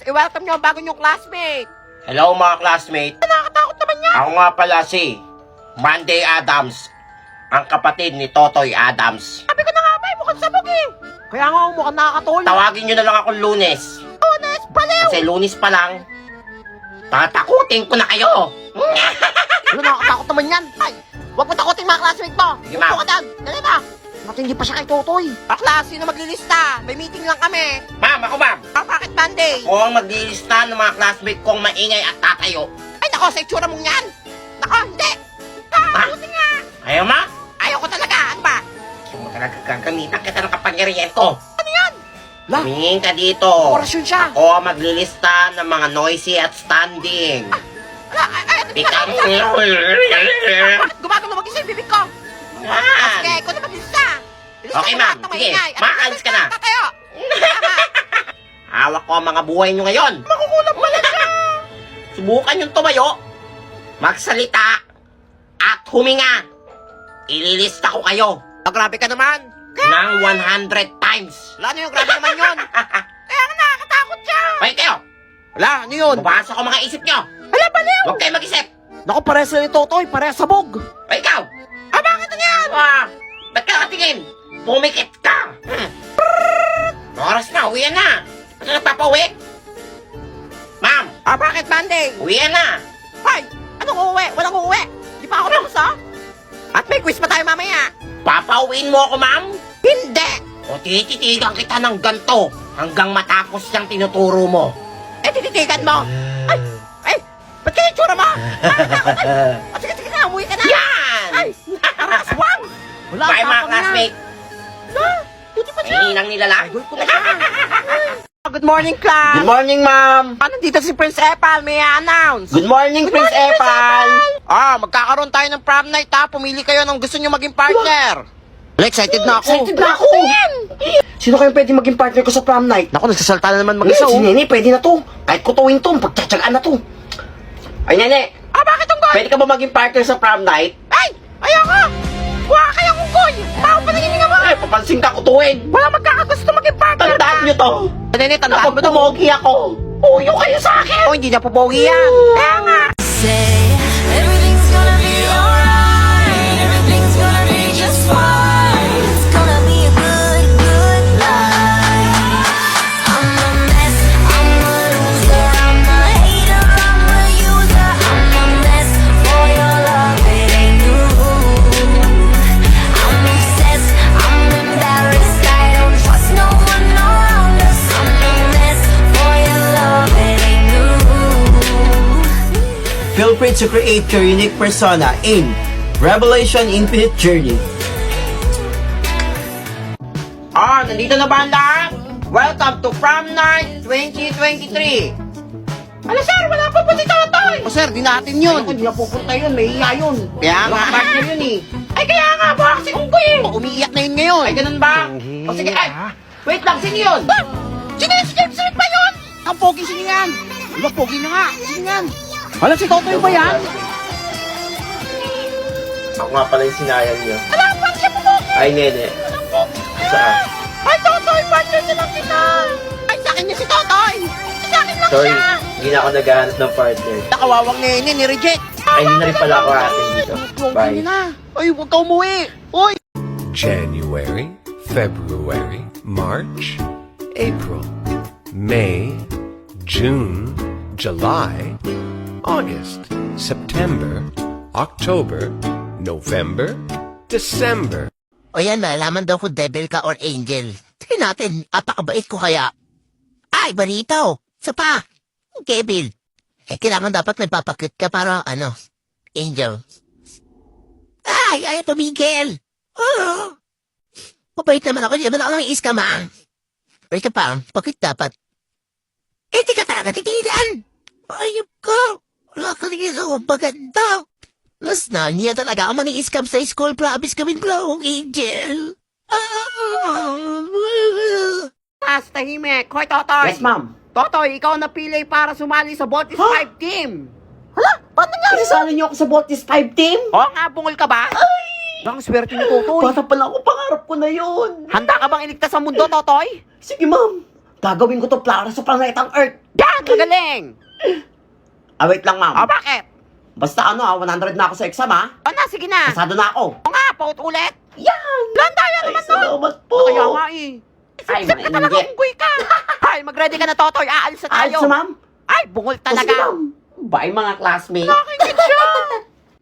I-welcome nyo ang bago nyong classmate. Hello mga classmate. Nakakatakot naman yan. Ako nga pala si Monday Adams, ang kapatid ni Totoy Adams. Sabi ko na nga ba, mukhang sabog eh. Kaya nga mukhang nakakatol. Tawagin nyo na lang akong Lunes. Lunes, baliw. Kasi Lunes pa lang, tatakutin ko na kayo. Ano, nakakatakot naman yan. Ay, huwag mo takutin mga classmate mo. Sige, ma'am. Upo ka doon. Dali na. Matindi pa siya kay Totoy. Klase na maglilista. May meeting lang kami. Ma'am, ako ma'am. Bakit Monday? Ako ang maglilista ng mga classmate kong maingay at tatayo. Ay, nako, sa itsura mong yan. Nako, hindi. Buti nga. Ayaw ma? Ayaw ko talaga. Ano ba? Hindi mo talaga gagamitan kita ng kapangyarihan ko. Ano yan? La, Tumingin ka dito. orasyon siya. Ako ang maglilista ng mga noisy at standing. Ala, ay, Bigyan mo. bakit gumagano mag-isa yung bibig ko? Yan. Sige, ikaw na maglista. Ilista Okay, mo ma'am. lahat ng Sige, maingay. At maalis ka na. Tatayo. Tama. Hawak ko ang mga buhay nyo ngayon. Makukulam pala siya. Subukan yung tumayo, magsalita, at huminga. Ililista ko kayo Grabe ka naman. ng 100 times. Wala, ano yung grabe naman yun? Kaya nga nakakatakot siya. Okay kayo, Wala, ano yun? mabasa ko mga isip nyo. Hala, baliw. Huwag kayo mag-isip. Naku, pares na ni Totoy. Pares sabog. O ikaw, Bakit na yan? ba't ka nakatingin? Pumikit ka. Oras na, uwian na. Ano nagpapauwi? Ma'am, Bakit Monday? uwian na. Hoy, anong uuwi? Walang uuwi. Di pa ako tapos, ha? At may quiz pa tayo mamaya. Papauwiin mo ako, ma'am? Hindi. O tititigan kita ng ganto hanggang matapos yung tinuturo mo. Tititigan mo. Ay, ba't kaya yung tsura mo? Sige, sige na, umuwi ka na. Yan! Ay, aswang. Wala, Bye mga tapang classmate. na. Buti pa siya. Hihinang nilala. Ay, gusto ko siya. Good morning, class. Good morning, ma'am. Nandito si Prince Epal, may announce. Good morning, Prince Epal. Magkakaroon tayo ng prom night, ha? Pumili kayo ng gusto nyo maging partner. Excited na ako. Excited na ako. Sino kayong pwede maging partner ko sa prom night? Naku, nagsasalta na naman Isa, mag-isa, si Nene, pwede na to. Kahit kutuwin to, pagtsatsagaan na to. Ay, Nene, Bakit ang goy? pwede ka ba maging partner sa prom night? Ay, ayoko. Huwag ka kayang unggoy. Bago pa nanginginig mo. Ay, papansin ka kutuwin. Wala magkakagusto maging partner. Tandaan nyo to. Nene, tandaan Kapag mo to. tumogi ako, uyo kayo sa akin. Oh, hindi na pupogi yan. Kaya nga. Say everything's gonna be alright. Everything's gonna be just fine. It's gonna be a good, good life. I'm a mess. I'm a loser. I'm a hater. I'm a user. I'm a mess for your love. It ain't new. I'm obsessed. I'm embarrassed. I don't trust no one around us. I'm a mess for your love. It ain't new. Feel free to create your unique persona in Revelation Infinite Journey. Nandito na ba ang lahat? Welcome to Prom Night 2023. Ala, sir, wala pa po si Totoy. O, sir, di natin yun. Hindi na pupunta yun, may iya yun. Kaya nga. Mga partner yun eh. Ay, kaya nga ba? Kasi unggoy eh. Umiiyak na yun ngayon. Ay, ganun ba? O sige, ay, wait lang, sino yun? Sino yun? Si James Smith ba yun? Ang pogi sino yan? Diba, pogi na nga. Sino yan? Wala, si Totoy ba yan? Ako nga pala yung sinayang niyo. Ala, parang siya pogi. Ay, Nene. Saan? Ay, Totoy, partner niya lang kita. Ay, sa akin niya si Totoy. Sa akin lang Sorry, siya. hindi na ako naghahanap ng partner. Nakawawang nene, ni-reject. Ay, hindi na rin pala ako atin dito. Bye. Bye. Na. Ay, huwag ka umuwi. Uy. January, February, March, April, May, June, July, August, September, October, November, December. O yan, malalaman daw kung devil ka or angel. Tingnan natin, apakabait ko kaya. Ay, barito. Isa pa. Devil. Kailangan dapat may papakit ka para, angel. Ay, tumigil. Oh. Mabait naman ako, di naman ako ng iskama. Pero ito pa, bakit dapat? Di ka talaga titigilan. Ayop ko. Wala ka rin ako maganda. Mas na niya talaga ang mani-iskam sa school. Promise kaming glowing angel. Tahimik. Hoy, Totoy. Yes, ma'am. Totoy, ikaw napili para sumali sa Voltis 5 team. Hala, ba't nangyari? Isasali niyo ako sa Voltis 5 team? Oo nga, bungol ka ba? Ang swerte ni Totoy. Bata pala ako, pangarap ko na yun. Handa ka bang iligtas sa mundo, Totoy? Sige, ma'am. Gagawin ko to para sa planetang Earth. Yan! Magaling. Wait lang, ma'am. O, bakit? Basta 100 na ako sa exam, ha? O na, sige na. Pasado na ako. O nga, paut ulit. Yan! Landaya naman nun. Salamat po. Kaya nga eh. Ay, Isip ka talaga, mainggit. unggoy ka. Ay, mag-ready ka na, Totoy. Aalis na tayo. Ayos na, ma'am. Ay, bungol Sige, talaga. ma'am. Bye, mga classmates. Nakikit siya.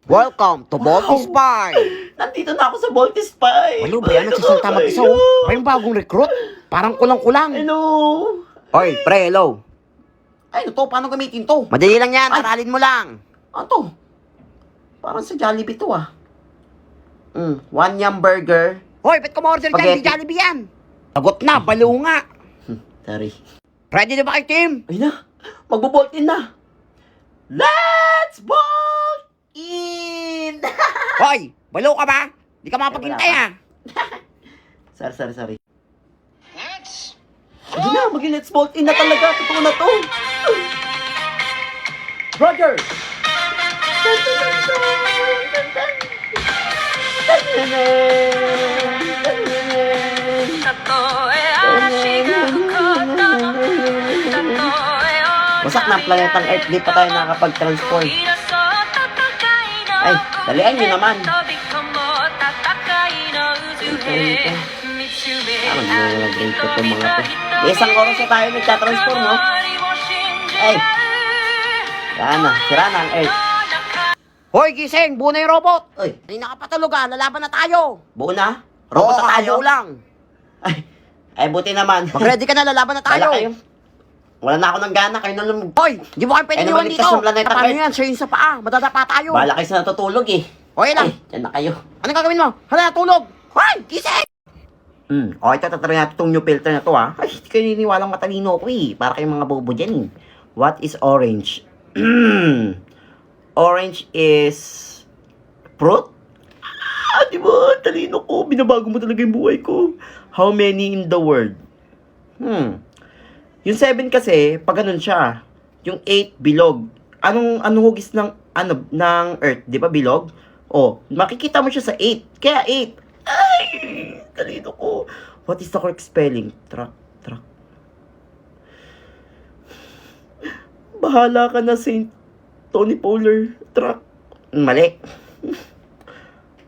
Welcome to Voltis Pie. Nandito na ako sa Voltis Pie. Ano ba yan? Nagsasalita mag-isa oh. Kayong bagong recruit? Parang kulang-kulang. Hello. Oy, pre, hello. Ay, ito, paano gamitin to? Madali lang yan, Ay. aralin mo lang. Ano to? Parang sa Jollibee to, ah. One yum burger. Hoy, ba't kumorder dyan? Spaghetti. Di Jollibee yan. Sagot na, baliw nga. Sorry. Ready na ba kayo, team? Ay na, magbo-bolt in na. Let's bolt in! Hoy, baliw ka ba? Di ka makapaghintay ah. Sorry. Ay na, mag-let's bolt in na talaga. Totoo na to. Roger! Wasak na ang planetang Earth, di pa tayo nakakapag-transform. Ay, dalian nyo naman. Mag-grade ko itong mga to. Isang oras na tayo nagtatransform, no? Ay! Sira na ang Earth. Hoy, gising, buo na yung robot. Ay, Hindi nakapatulog ah, lalaban na tayo. buo na? Robot na tayo? kakabuo lang. Ay, buti naman. Mag-ready ka na, lalaban na Wala tayo. kayo. Wala na ako ng gana, kayo na lumog. Hoy, di mo kayo pwede Ay, iwan nabaligtas dito. yung planeta Paano Earth. yan? Siya yung sa paa, madadapa tayo. Bahala kayo sa natutulog eh. Hoy lang, Ay, dyan na kayo. anong gagawin mo? Hala, tulog. Hoy, gising. Okay, tatry natin itong new filter na to, ha. Ay, hindi kayo niniwalang matalino ko eh. Para kayong mga bobo dyan eh. What is orange? Orange is fruit? Di ba? Talino ko. Binabago mo talaga yung buhay ko. How many in the world? Yung 7 kasi, pag ganun siya. Yung 8, bilog. Anong hugis ng Earth? Di ba bilog? Makikita mo siya sa 8. Kaya 8. Ay! Talino ko. What is the correct spelling? Truck. Bahala ka na, Saint Tony Polar. Truck. Mali.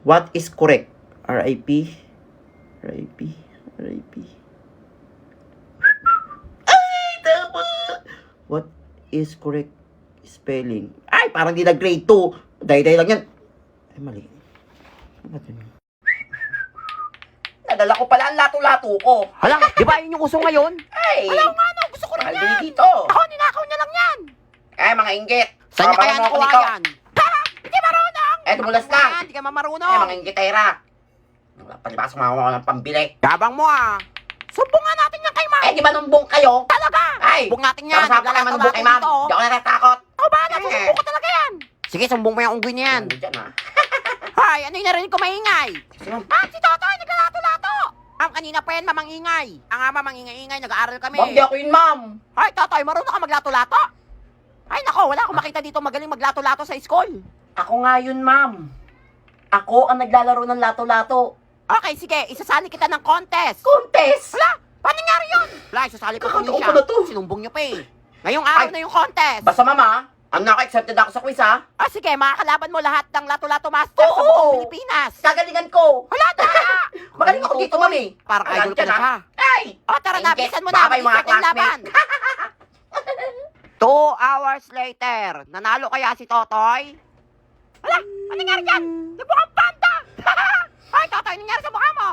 What is correct? R.I.P. Ay, tama! What is correct spelling? Ay, parang di na grade 2. Day lang yan. Ay, mali. Ano ba yun? Nadala ko pala ang lato-lato ko. Hala, di ba yun yung uso ngayon? Ay! Alam nga no, gusto ko rin Mahal yan. din dito. Ako, ninakaw niya lang yan. Ay, mga inggit. Saan niya kaya Babaran mo ako nakuha nito. yan? Ha? Hindi marunong. Eh, tumulas lang. Hindi ka Ay, mamarunong. mga inggitera. Palibasang mga wala ng pambili. Gabang mo ah. Sumbong nga natin yan kay ma'am. Eh, di ba numbong kayo? Talaga. Ay! Sumbong natin yan. Sama-sama ka naman numbong kay ma'am. Dito. Di ako natatakot. Ako ba? Nasusumbong ko talaga yan. Sige, sumbong mo yung unggoy niya yan. Ano dyan, ha? Hay, ano yung narinig ko maingay? Sige, ma'am. Si Totoy, naglalato-lato. Kanina pa yan, mamangingay. Ang ama, mangingay-ingay, nag-aaral kami. Ma'am, di ako yun, ma'am. Hay, Totoy, marunong ka maglato-lato? Ay, nako, wala akong makita dito magaling maglato-lato sa school. Ako nga yun, ma'am. Ako ang naglalaro ng lato-lato. Okay, sige, isasali kita ng contest. Contest! Wala, paano nangyari yun? Wala, isasali ko Kakataon po siya. pala to. Sinumbong niyo pa eh. Ngayong araw Ay. na yung contest. Basta, mama, ano na ako, accepted ako sa quiz, ha? Sige, makakalaban mo lahat ng lato-lato master sa Oo. buong Pilipinas. Kagalingan ko. Wala na! Magaling ako dito, ma'am, eh. Parang idol ka Dyan, na ha? siya. Ay! Tara na, Inggit. bilisan mo na. Baka yung mga Bilisan yung laban. classmates. 2 hours later, nanalo kaya si Totoy? Wala, ano nangyari dyan? Nabukhang panda! Ay, Totoy, ano nangyari sa mukha mo?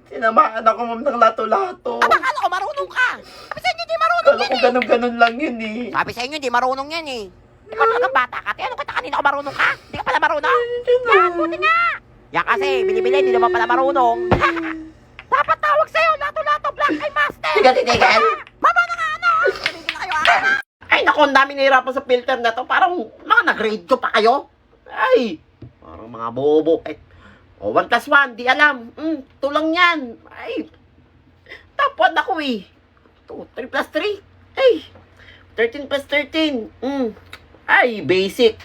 Sinamaan ako, ma'am, ng lato-lato. Akala ko marunong ka. Sabi sa inyo, di marunong Kala yan ko eh. ganun-ganun lang yun, eh. Sabi sa inyo, di marunong yan eh. Ikaw talagang bata ka. Ano kita kanina ko marunong ka? Di ka pala marunong? Yan, buti nga. Yan kasi, binibili, di naman pala marunong. Dapat tawag sa'yo, lato-lato, black eye master. Tigan. Mama na nga, ano? Sabihin na kayo, ah. Ay, naku, ang dami nahirapan sa filter na to. Parang mga nag-grade ko pa kayo. Ay, parang mga bobo. 1 plus 1, di alam. 2 lang yan. Ay, top 1 ako eh. 3 plus 3. Ay, 13 plus 13. Ay, basic.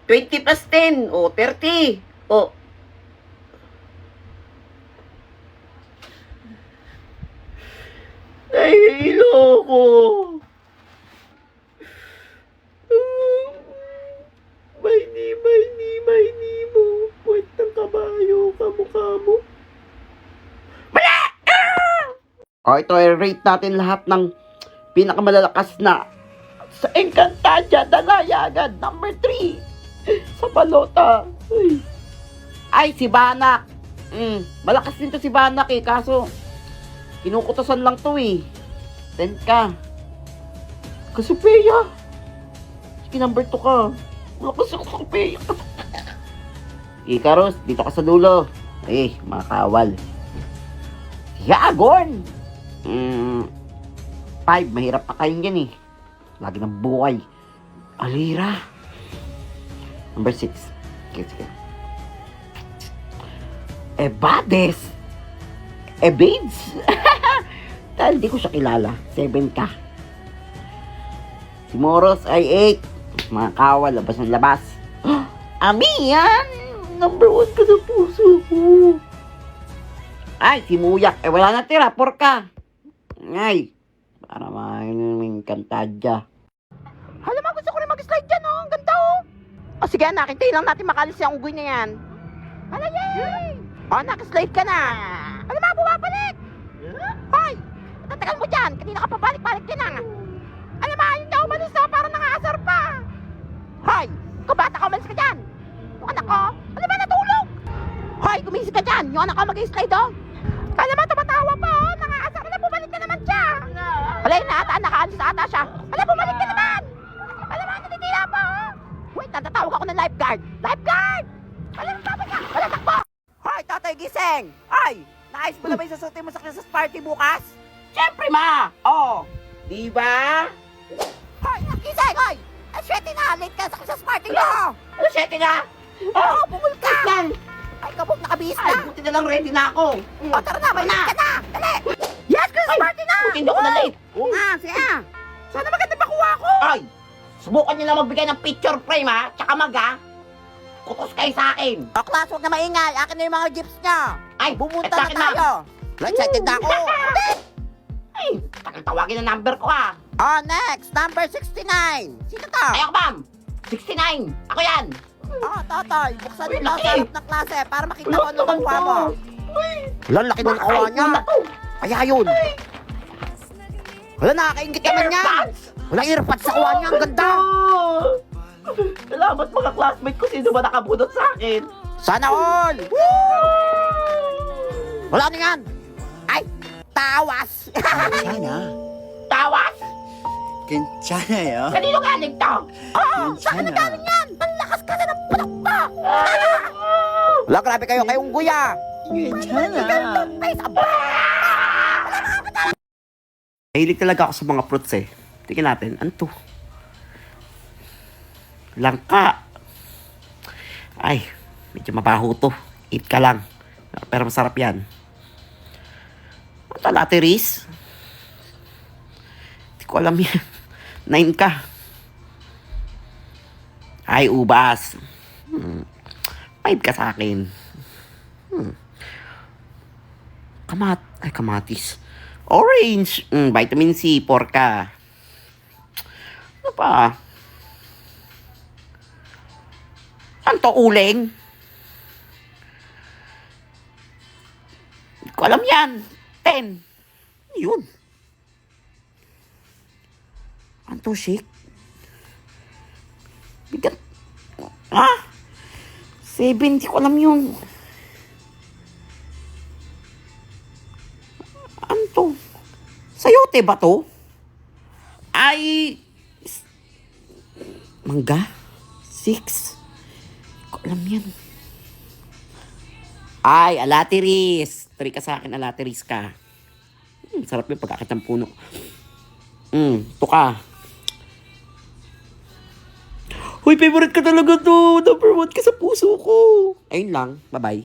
20 plus 10. 30. Ay, loko. O, ito, i-rate natin lahat ng pinakamalalakas na sa Encantadia, Dalayagan, number 3. Sa balota. Ay, si Banak. Malakas din to si Banak eh, kaso kinukutosan lang to eh. 10 ka. Kasupeya. Sige, number 2 ka. Malakas ako sa Kasupeya. Ikaros, dito ka sa dulo. Mga kawal. Yagorn! 5, mahirap pakain yan eh. Lagi ng buhay. Alira. Number 6. Okay, sige. Ebades. Ebades. Dahil di ko siya kilala. 7 ka. Si Moros ay 8. Mga kawal, labas ng labas. Ami yan! Number 1 ka sa puso ko. Ay, si Muyak. Wala na tira. 4 ka. Ay, para maing Encantadia. Alam mo, gusto ko rin mag-slide dyan, oh. Ang ganda, oh. O sige, anak, hintayin lang natin makalis yung unggoy na yan. Hala, yay! O, nakaslide ka na. Alam mo, bumabalik! Hoy! Tatagal mo dyan. Kanina ka pabalik-balik din, ah. Alam mo, yun na umalis, oh. Parang nangaasar pa. Hoy! Kung bata ka, umalis ka dyan. Yung anak ko, alam mo, natulog. Hoy, gumising ka dyan. Yung anak ko mag-slide, oh. Kala mo, tumatawa pa, oh. Nangaasar. Alam, bumalik ka naman siya. Wala yun na ata, nakaalis na ata siya. Alam, bumalik ka naman. Alam mo, natitira pa, oh. Wait, natatawag ako ng lifeguard. Lifeguard! Alam mo, tapos ka. Wala, takbo. Hoy, Totoy, gising. Ay, naayos mo na ba yung sasutin mo sa Christmas party bukas? Siyempre, ma! Oh, di ba? Hoy, gising, hoy. Ang swerte na, late ka sa Christmas party mo. Ano, 7 ka? Oo, bumul ka. Wait lang. Ay, kabog, nakabihis Ay, na. buti na lang ready na ako. O, tara na, may late ka na. Dali. Yes, Christmas party na. Buti hindi ako na late. Oo nga, sige nga. Sana maganda makuha ko. Ay, subukan nyo lang magbigay ng picture frame, ha? Tsaka kutos kayo sa akin. O, class, huwag na maingay. Akin na yung mga gifts niya. Ay, Bumunta eto na akin, ma. tayo. Excited na ako. Ay, tawagin ang number ko, ha? Oh, next, number 69. Sino to? Ay, ako, ma'am. 69. Ako yan. Oh, Totoy, buksan Uy, mo na laki. sa harap ng klase para makita ko ano naman makuha to. mo. Wala, laki ng nakuha niya. Ay, to. Kaya yun. Wala, nakakaingit naman yan. Earbuds. Wala, earpads sa kuha niya. Ang ganda. Salamat mga classmate ko. Sino ba nakabunot sa akin? Sana all. Wala na yan. Ay, tawas. 괜찮아. Tawas? 괜찮아요. Kanino galing to? Oh, sa akin na galing yan. Ang lakas kasi ng punak pa. Wala, grabe kayo kay Unggoy ah. 괜찮아. Ay, sabay. Mahilig talaga ako sa mga fruits eh. Tingnan natin. Ano to? Langka. Ay, medyo mabaho to. 8 ka lang. Pero masarap yan. Ano to, latiris? Hindi ko alam yan. 9 ka. Ay, ubas. 5 ka sa akin. Kamatis. Orange. Vitamin C. 4 ka. Ano pa? Ano to, uling? Hindi ko alam yan. 10. Yun. Ano to, shake? Bigat. 7. Hindi ko alam yun. Ano to? Sayote ba to? Ay... Mangga? 6. Ko alam yan. Ay, alatiris. 3 ka sa akin, alatiris ka. Sarap yung pagkakit ng puno. Ito ka. Uy, favorite ka talaga to. Number 1 ka sa puso ko. Ayun lang. Bye-bye.